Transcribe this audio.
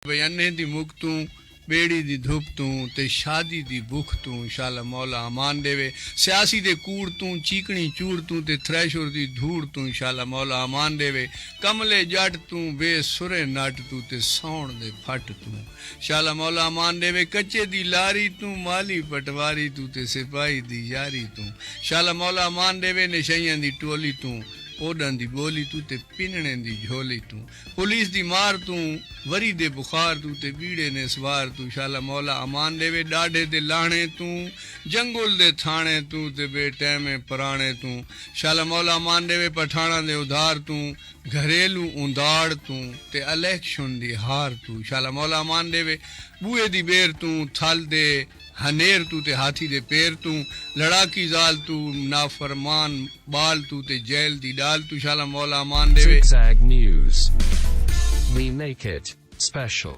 बई अन्ने दी मुख तू बेड़ी दी धुप तू ते शादी दी भुख तू शाला मौला अमान देवे। सियासी दे कूड़ तू चीकनी चूड़ तू ते थ्रैशुर दी धूड़ तू शाला मौला अमान देवे। कमले जट तू बेसुरे नट तू ते सौण दे फट तू शाला मौला अमान देवे। कच्चे दी लारी तू माली पटवारी तू ते सिपाही दी यारी तू शाला मौला अमान देवे। नशइयां दी टोली तू ओडन दी बोली तू ते पिनने दी झोली तू पुलिस दी मार तू वरी दे बुखार तू ते बीड़े ने सवार तू शाला मौला अमान देवे। डाढ़े दे लाणे तू जंगल दे थाने तू ते बेटैमे पराणे तू शाला मौला अमान देवे। पठाणा दे उधार तू घरेलू उंदाड़ तू ते इलेक्शन दी हार तू शाला मौला अमान देवे। बूए दी बेर तू थल दे हनेर तू ते हाथी दे पैर तू लड़ाकी जाल तू नाफरमान बाल तू ते जेल दी डाल तू शाला मौला अमान देवे। Zigzag News. We make it special.